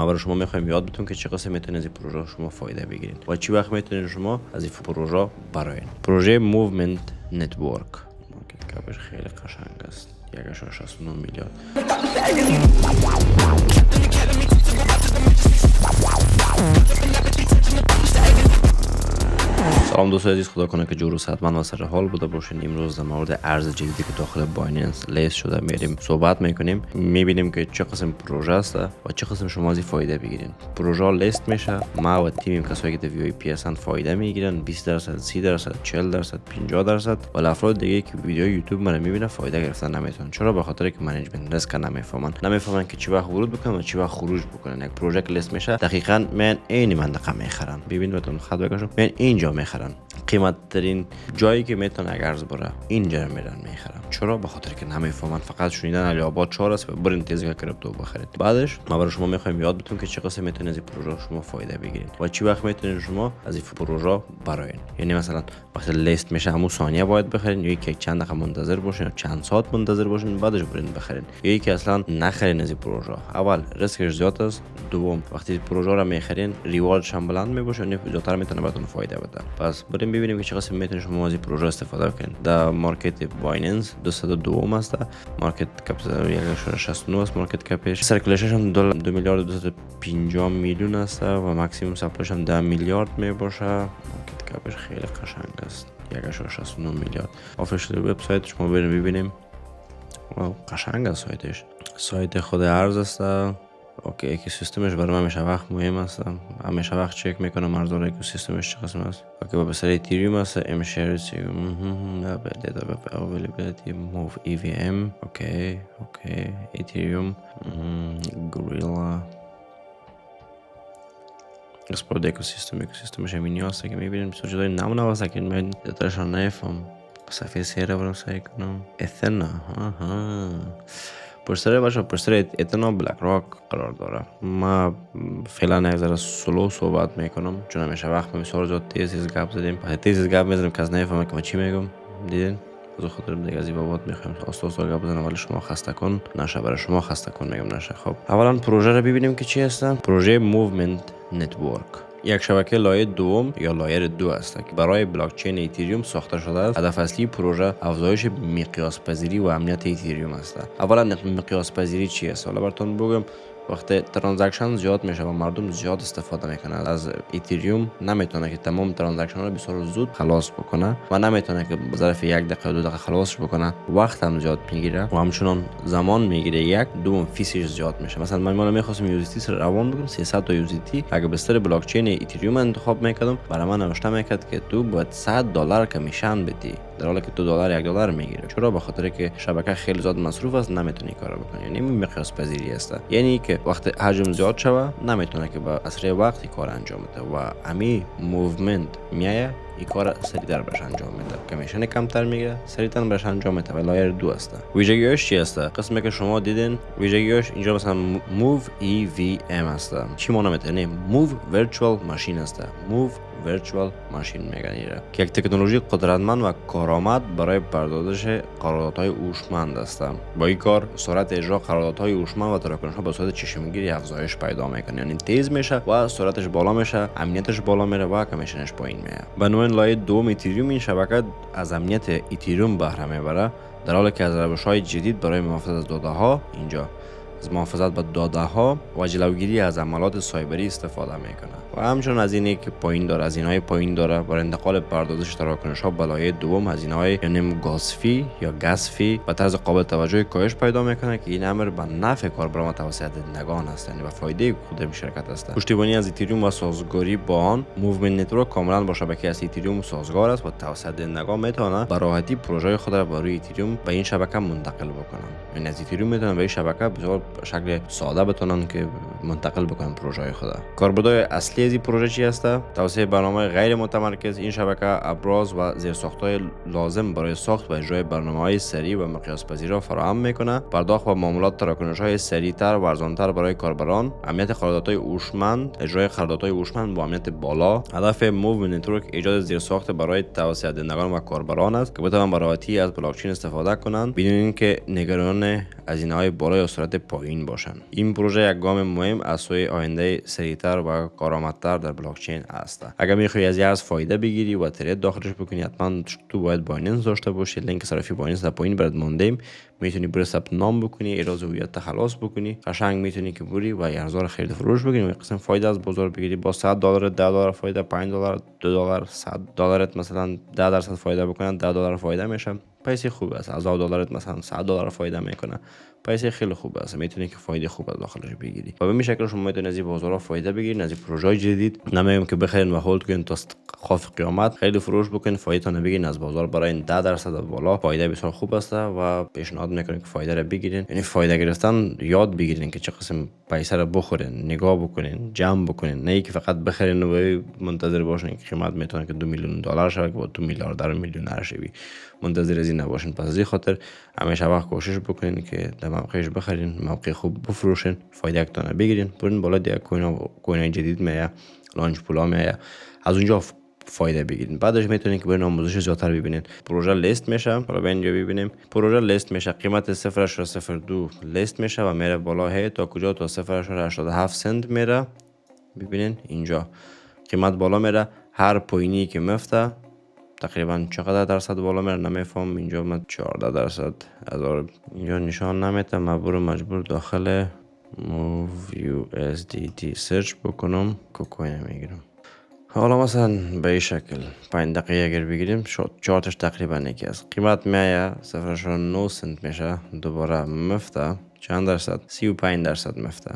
ما برای شما میخوایم یاد بدیم که چه قسم میتونید از این پروژه شما فایده بگیرید و چی وقت میتونید شما از این پروژه براین. پروژه موومنت نتورک مارکت کپش خیلی قشنگ است، 1.69 میلیارد. سلام دوستان عزیز، خدا کنه که جور و صحتمند و سر حال بوده باشین. امروز در مورد ارز جدیدی که داخل بایننس لیست شده میریم صحبت میکنیم، میبینیم که چه قسم پروژه است و چه قسم شما از این فایده بگیرین. پروژه لیست میشه، ما و تیم کسایی که در VIP هستن فایده میگیرن، 20%، 30%، 40%، 50%. ولی افراد دیگه که ویدیو یوتیوب من میبینه فایده گرفتن نمیتونن. چرا؟ به خاطر که منیجمنت ریسک نمیفهمن که چی وقت ورود بکنن و چی وقت خروج بکنن. یک پروژه لیست میشه دقیقاً من عین منطقه میخرن. ببین بهتون خط بکشم، من اینجا میخرن. قیمت ترین جایی که میتونه اگر ارز بره اینجا میرن میخرن. چرا؟ به خاطر که نمیفهمن، فقط شنیدن علی آباد 4 است و برین تیزگاه کریپتو بخرید. بعدش ما برای شما میخوایم یاد بدیم که چه قسم میتونید از این پروژه شما فایده بگیرید و چی وقت میتونید شما از این پروژه براین. یعنی مثلا وقتی لیست میشه همون ثانیه باید بخرین، یا یک چند دقیقه منتظر باشین یا چند ساعت منتظر باشین بعدش برین بخرین، یا یکی اصلا نخرین از این پروژه. اول ریسکش زیاد است، دوم وقتی پروژه رو میخرین ریواردش هم بلند میباشه و زیادتر میتونه بهتون فایده بده. پس بریم ببینیم که چه قسم میتونید شما از این پروژه استفاده کنید. در مارکت بایننس 202 است، مارکت کپ 1.69 است، مارکت کپش سرکولیشنش هم 2 میلیارد 250 میلیون است و ماکسیمم سپلایش هم 10 میلیارد میباشه. مارکت کپش خیلی قشنگ است، 1.69 میلیارد. آفیشیال وبسایت شما بریم ببینیم. قشنگ است سایت خود ارز است. اوکی، اکوسیستمش برای من همیشه وقت مهم است. همیشه وقت چک میکنم ارزها اکوسیستمش چه قسم است. اوکی، با بسر ایتریوم است، ام شیرز اویلیبیلیتی موو EVM. اوکی ایتریوم گوریلا اسپورت اکوسیستمش همین است که میبینیم. بسیار جدای نمونه واسه که من دترشان نفهم. صفحه سیره برام سعی کنم. اتنا پرستر اتنا بلک راک قرار داره. ما فعلا یک ذره سلو صحبت میکنم چون همیشه وقت بسیار زیاد تیز گپ زدیم. تیز گپ میزنم که از نفهمه که من چی میگم. دیدین؟ از خاطر دیگه از این بابات میخوایم آستا گپ بزنم ولی شما خسته کن نشه، برای شما خسته کن میگم نشه. خب اولا پروژه رو ببینیم که چی هستن. پروژه موومنت نتورک یک شبکه لایر دوم یا لایر 2 است که برای بلاک چین ایتریوم ساخته شده است. هدف اصلی پروژه افزایش مقیاس پذیری و امنیت ایتریوم است. اولا مقیاس پذیری چی است؟ حالا براتون بگم. وقتی ترانزکشن زیاد میشه و مردم زیاد استفاده میکنن از ایتریوم، نمیتونه که تمام ترانزکشن رو بسیار زود خلاص بکنه و نمیتونه که به ظرف 1 دقیقه 2 دقیقه خلاصش بکنه. وقت هم زیاد میگیره و همچنان زمان میگیره. یک دوم فیسش زیاد میشه. مثلا من میخواستم یوزیتی سر روان بگم 300 تا یوزیتی اگه بستر بلاک چین ایتریوم انتخاب میکردم، برای من نوشته میکرد که تو باید $100 کمیشن بدی، در حالی که $2 $1 میگیره. چرا؟ به خاطر که شبکه خیلی زیاد مصروف است، نمیتونی کارو بکنی. یعنی مقیاس پذیری است. یعنی که وقتی حجم زیاد شوه نمیتونه که با اسرع وقتی کار انجام بده و امی موومنت میایه این کار سریعتر بهش انجام میده. کمیشن کمتر میگیره، سریعتر بهش انجام میده. و لایر 2 است. ویژگیاش چی است؟ قسمی که شما دیدین ویژگیاش اینجا مثلا موو EVM است. چی معنی میده؟ موو ورچوال ماشین است. موو ورچوال ماشین میگن که یک تکنولوژی قدرتمند و کارآمد برای پردازش قراردادهای هوشمند است. با این کار سرعت اجرا قراردادهای هوشمند و تراکنش‌ها به صورت چشمگیری افزایش پیدا میکنه. یعنی تیز میشه و سرعتش بالا میشه، امنیتش بالا میره و کمیشنش پایین میاد. بنابراین لایه 2 ایتریوم این شبکه از امنیت ایتریوم بهره میبره، در حالی که از روش‌های جدید برای محافظت از داده‌ها اینجا از محافظت با داده‌ها و جلوگیری از عملات سایبری استفاده میکنه و همچنین هزینه که پایین داره، هزینه‌های پایین داره برای انتقال پردازش تراکنش‌ها به لایه دوم. هزینه‌های یعنی گاز فی یا گس فی و طرز قابل توجهی کاهش پیدا میکنه که این امر به نفع کاربران توسط دهندگان است، یعنی به فایده خود شرکت است. پشتیبانی از ایتریوم و سازگاری با آن، موومنت نتورک کاملا با شبکه از ایتریوم سازگار است و توسط دهندگان میتونه به راحتی پروژه خود را بر روی ایتریوم به این شبکه منتقل بکنن. یعنی از ایتریوم میتونن به این شبکه به شکل ساده بتونن که منتقل بکنن پروژه خود. کاربردهای اصلی اصلی از این پروژه چی است؟ توسعه برنامه غیر متمرکز. این شبکه ابراز و زیرساخت‌های لازم برای ساخت و اجرای برنامه‌های سریع و مقیاس پذیر را فراهم می‌کنه. پرداخت و معاملات تراکنش‌های سریع‌تر و ارزان‌تر برای کاربران. امنیت قراردادهای هوشمند. اجرای قراردادهای هوشمند با امنیت بالا. هدف موو نتورک ایجاد زیرساخت برای توسعه دهندگان و کاربران است که بتوانند به راحتی از بلاکچین استفاده کنند بدون اینکه نگران هزینه‌های بالا یا سرعت پایین باشند. این پروژه یک گام مهم از سوی آینده سریعتر و کارآمدتر در بلاکچین است. اگر می‌خوای از ارز فایده بگیری و ترید داخلش بکنی، حتما تو باید بایننس داشته باشی. لینک صرافی بایننس در پایین برات ماندیم. میتونی بری ثبت نام بکنی، اعراض هویت خلاص بکنی، قشنگ میتونی که بری و ارزها خرید فروش بگیری و قسم فایده از بازار بگیری. با $100 $10 فایده، $5 $2 $100 مثلا 10% فایده بکنن، $10 فایده میشه. پیسه خوب است. $1000 مثلا $100 فایده میکنه. پیسه خیلی خوب است. میتونی که فایده خوب از داخلش بگیری. و به این شکل شما میتونید از این بازارها فایده بگیرید، از این پروژه‌های جدید. نمیگم که بخرین و هولد کنین تا خوف قیامت، خیلی فروش بکنین، فایده تا نبگیرین از بازار. برای این 10% از بالا فایده بسیار خوب است و پیشنهاد میکنم که فایده را بگیرین. یعنی فایده گرفتن یاد بگیرین که چه قسم پیسه را بخورین، نگاه بکنین، جمع بکنین، نه اینکه فقط بخرین و منتظر باشین که قیمت میتونه که $2 میلیون شود و تو میلیاردر میلیونر شوی. منتظر از این نباشین. پس از این خاطر همیشه وقت کوشش بکنین که در موقعش بخرین، موقع خوب بفروشین، فایده تونه بگیرین. برین بالا دیگه کوین جدید میاد، لانچ پولا میاد، از اونجا فایده بگیرین. بعدش میتونین که برین آموزش زیادتر ببینین. پروژه لیست میشه. حالا اینجا ببینیم پروژه لیست میشه. قیمت 0.02 لیست میشه و میره بالا. هی تا کجا؟ تا 0.87 سنت میره. ببینین اینجا قیمت بالا میره. هر پوینی که مفته تقریبا چقدر درصد بالا میره نمیفهم. اینجا من 14% اینجا نشان نمیده. من مجبور داخل move USDT سرچ بکنم که کوین میگیرم. حالا مثلا به این شکل 5 دقیقه اگر بگیریم چارتش تقریبا یکی است. قیمت میایه 0.9 سنت میشه. دوباره مفته چند درصد؟ 35% مفته.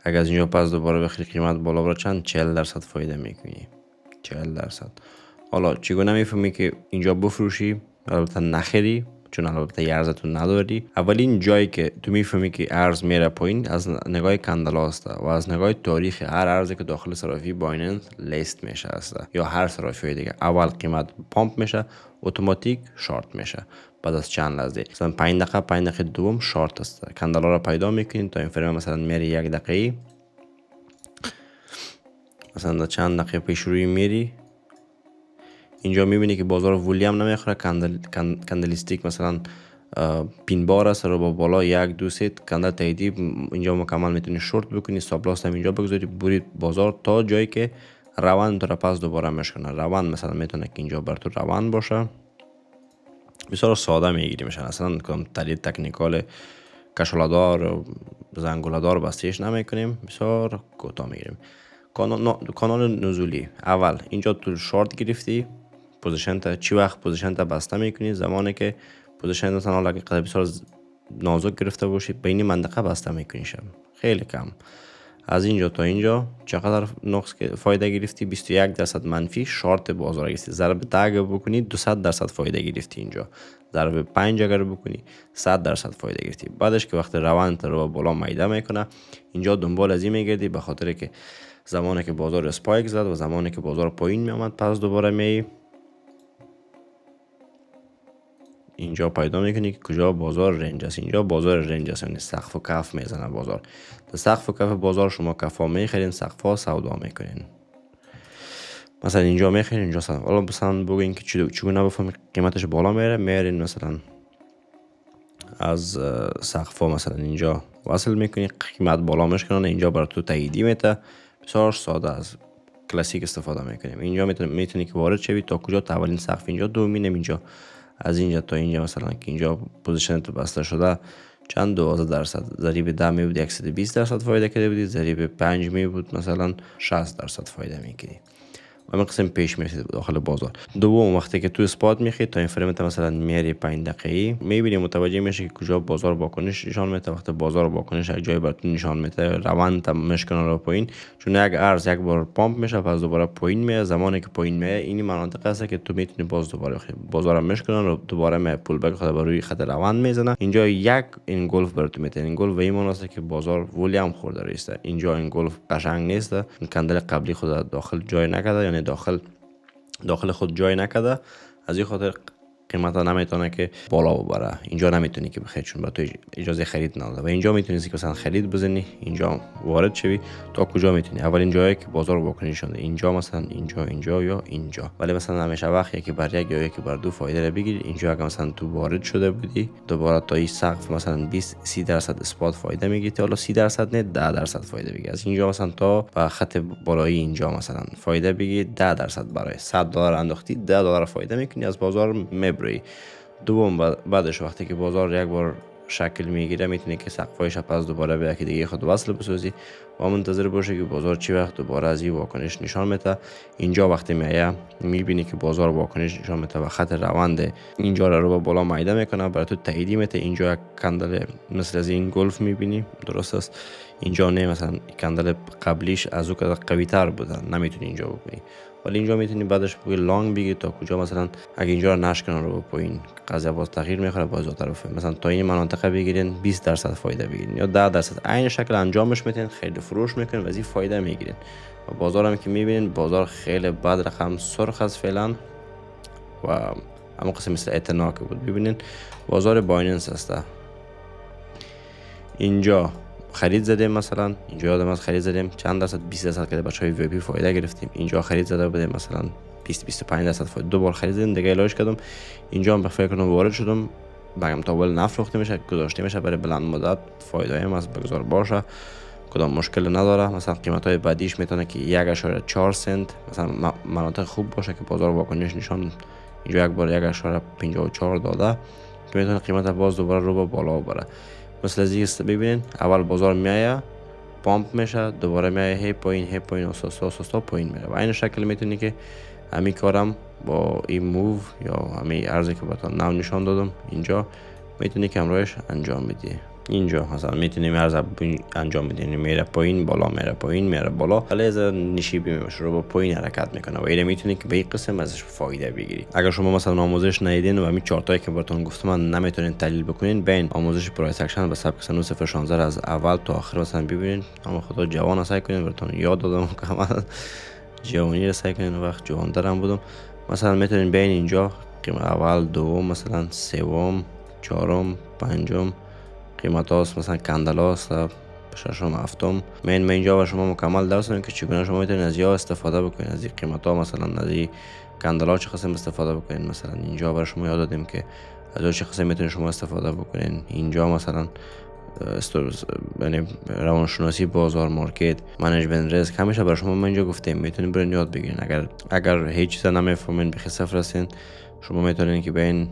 اگر از اینجا پس دوباره بخری قیمت بالا بره چند؟ 40% فایده میکنی. 40%. حالا چگونه میفهمی که اینجا بفروشی؟ البته نخری، چون البته ارزتون نداری. اولین جایی که تو میفهمی که ارز میره پایین از نگاه کندل است و از نگاه تاریخ هر ارزی که داخل صرافی بایننس لیست میشه است یا هر صرافی دیگه. اول قیمت پامپ میشه، اتوماتیک شارت میشه. بعد از چند لحظه مثلا 5 دقیقه دوم شارت است. کندل را پیدا میکنین تا این فریم مثلا میری 1 دقیقه، مثلا چند دقیقه پیش روی میری اینجا میبینی که بازار ولیوم نمیخوره. کندلیستیک مثلا پین بار است رو با بالا 1 2 3 کندل تاییدی اینجا مکمل میتونی شورت بکنی. استاپ لاس هم اینجا بگذاری، برید بازار تا جایی که روند تو را پس دوباره مشکنه. روند مثلا میتونه که اینجا بر تو روند باشه. بسیار ساده میگیری میشن، اصلا کم تحلیل تکنیکال کشالدار و زنگولدار بستیش نمیکنیم، بسیار کوتاه میگیریم. کانال نزولی. اول اینجا تو شارت گرفتی، پوزیشن تا چی وقت پوزیشن تا بسته میکنی؟ زمانی که پوزیشن تا حالا که بسیار نازک گرفته باشی به این منطقه بسته میکنی. خیلی کم. از اینجا تا اینجا چقدر نقص فایده گرفتی؟ 21% منفی شارت بازار گرفتی. ضرب 10 اگر بکنی 200% فایده گرفتی. اینجا ضرب 5 اگر بکنی 100% فایده گرفتی. بعدش که وقت روند رو بالا میده میکنه اینجا دنبال از این میگردی، به خاطر که زمانی که بازار اسپایک زد و زمانی که بازار پایین میامد پس دوباره می اینجا پیدا میکنی که کجا بازار رنج است. اینجا بازار رنج است، یعنی سقف و کف میزنه بازار. در سقف و کف بازار شما کفا میخرین، سقف ها سودا میکنین. مثلا اینجا میخرین، اینجا سقف. حالا مثلا بگین که چگونه بفهمید قیمتش بالا میره؟ میرین مثلا از سقف ها مثلا اینجا وصل میکنی، قیمت بالا میشکنن، اینجا برای تو تاییدی میده. بسیار ساده از کلاسیک استفاده میکنیم. اینجا میتونی که وارد شوی تا کجا؟ تا اولین سقف اینجا دومینم. اینجا از اینجا تا اینجا مثلا که اینجا پوزیشن تو بسته شده چند 12%. ضریب 10 می بود 120% فایده کرده بودی، ضریب 5 می بود مثلا 60% فایده میکردی. و همین قسم پیش میرسید داخل بازار. دوم وقتی که تو اسپات میخید تا این فرمت مثلا میاری 5 دقیقه‌ای میبینی متوجه میشی که کجا بازار واکنش نشان میده. وقتی بازار واکنش یک جای براتون نشان میده روند مشکنه رو پایین، چون یک ارز یک بار پامپ میشه پس دوباره پایین میاد. زمانی که پایین میاد این مناطق هست که تو میتونی باز دوباره بازار مشکنه رو دوباره می پول بک خود بر روی خط روند میزنه. اینجا یک انگولف براتون میده. انگولف به این معنی است که بازار ولیام خورده است. اینجا انگولف قشنگ نیست، این کندل قبلی خود داخل جای نکرده، یعنی داخل خود جای نکرده. از این خاطر قیمت ها نمیتونه که بالا ببره. اینجا نمیتونی که بخرید چون با تو اجازه خرید نداره. و اینجا میتونی که مثلا خرید بزنی، اینجا وارد شوی. تا کجا میتونی؟ اولین جایی که بازار واکنش شده اینجا، مثلا اینجا یا اینجا. ولی مثلا همیشه وقتی که بر یک یا یکی بر دو فایده رو بگیری، اینجا اگه مثلا تو وارد شده بودی دوباره تا این سقف مثلا 20-30% اسپات فایده میگیری، حالا 30% نه 10% فایده بگیری. از اینجا مثلا تا به خط بالایی اینجا مثلا فایده بگیری 10% برای $100 انداختی $10 فایده میکنی از بازار میبری. دوم بعدش وقتی که بازار یک بار شکل میگیره میتونی که سقفایش پس دوباره به یکی دیگه خود وصل بسازی و منتظر باشه که بازار چی وقت دوباره از این واکنش نشان میده. اینجا وقتی میایه میبینی که بازار واکنش نشان میده و خط روند اینجا رو به بالا مایده میکنه، برای تو تاییدی میده. اینجا یک کندل مثل از این گلف میبینی، درست است؟ اینجا نه، مثلا کندل قبلیش از او که قوی تر بوده نمیتونی اینجا بکنی، ولی اینجا میتونی بعدش بگی لانگ بگی تا کجا. مثلا اگه اینجا رو نشکنن رو پایین قضیه باز تغییر میخوره باز طرف، مثلا تا این مناطق بگیرین 20% فایده بگیرین یا 10% عین شکل انجامش میتین، خیلی فروش میکنین و از این فایده میگیرین. و بازار هم که میبینین بازار خیلی بد رقم سرخ است فعلا و همون قسم مثل اتنا که بود. ببینین بازار بایننس هست. اینجا خرید زدیم، مثلا اینجا یادم از خرید زدیم چند درصد 20% که بچهای وی پی فایده گرفتیم. اینجا خرید زده بودیم مثلا 20-25% فایده، دو بار خرید زدیم دیگه الهش کردم. اینجا هم به فکر کنم وارد شدم بگم تا ول نفروخته میشه، گذاشته میشه برای بلند مدت، فایده هم از بگذار باشه، کدام مشکل نداره. مثلا قیمت های بعدیش میتونه که 1.4 سنت مثلا مناطق خوب باشه که بازار واکنش نشان اینجا یک بار 1.54 داده که میتونه قیمت باز دوباره رو بالا ببره. مثل از این ببینین اول بازار میایه پامپ میشه، دوباره میایه هی پایین اساسا پایین میره و این شکل میتونی که همین کارم با این موو یا همین ارزی که براتون نام نشان دادم اینجا میتونی که همراهش انجام بدی. اینجا مثلا میتونیم ارز انجام بدیم، میره پایین بالا، میره پایین میره بالا، ولی از نشیبی میشه رو با پایین حرکت میکنه و اینو میتونی که به این قسم ازش فایده بگیری. اگر شما مثلا آموزش ندیدین و همین چارتایی که براتون گفتم من نمیتونین تحلیل بکنین، بین آموزش پرایس اکشن به سبک سنو 016 از اول تا آخر مثلا ببینین. اما خدا جوان سعی کنین، براتون یاد دادم که من جوانی رو سعی کنین، وقت جوان دارم بودم. مثلا میتونین بین اینجا قیمت اول، دوم، مثلا سوم، چهارم، پنجم قیمت هاست، مثلا کندل هاست، ششم، هفتم. من اینجا و شما مکمل درس دادم که چگونه شما میتونید از یا استفاده بکنید، از این قیمت ها، مثلا از این کندل ها چه قسم استفاده بکنید. مثلا اینجا برای شما یاد دادیم که از چه قسم میتونید شما استفاده بکنید. اینجا مثلا یعنی روانشناسی بازار، مارکت، منیجمنت ریسک، همیشه برای شما من اینجا گفتیم میتونید برین یاد بگیرین. اگر هیچ چیز نمیفهمین بخی صفر هستین، شما میتونید که بین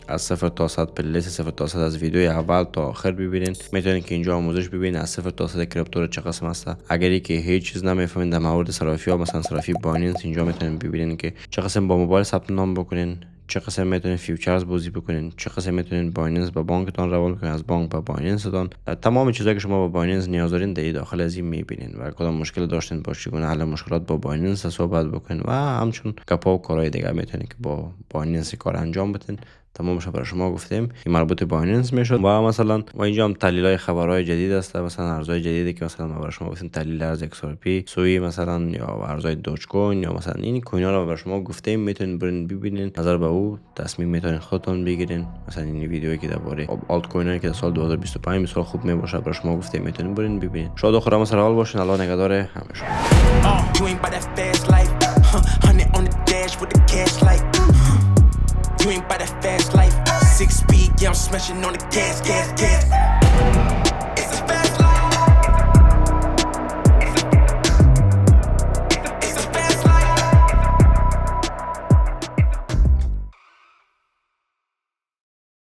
از 0 تا 100 پلیلیست 0 تا 100 از ویدیوی اول تا آخر ببینین. میتونین که اینجا آموزش ببینین از 0 تا 100 کریپتو چه قسم هست. اگری که هیچ چیز نمیفهمین در مورد صرافی ها، مثلا صرافی بایننس، اینجا میتونین ببینین که چه قسم با موبایل ثبت نام بکنین، چه قسم میتونین فیوچرز بازی بکنین، چه قسم میتونین بایننس با بانکتون روان کنین، از بانک با بایننس تون. تمام چیزایی که شما با بایننس نیاز دارین در داخل از این میبینین و کدام مشکل داشتین با چگونه حل مشکلات با بایننس صحبت بکنین و همچون گپا و کارهای دیگه میتونین که با بایننس کار انجام بدین. تمامش برای شما گفتیم این مربوط به بایننس میشد. و مثلا و اینجا هم تحلیل‌های خبرهای جدید است، مثلا ارزهای جدیدی که مثلا ما برای شما گفتیم تحلیل ارز XRP سوی مثلا یا ارزهای دوج کوین یا مثلا این کوین ها رو برای شما گفتیم، میتونین برین ببینین، نظر به او تصمیم میتونین خودتون بگیرین. مثلا این ویدیویی که درباره آلت کوین هایی که در سال 2025 مثلا خوب میباشه برای شما گفتیم، میتونین برین ببینین. شاد و خرم سر حال باشین. الله نگهدار همه You ain't by that fast life. 6 speed, yeah, I'm smashing on the gas.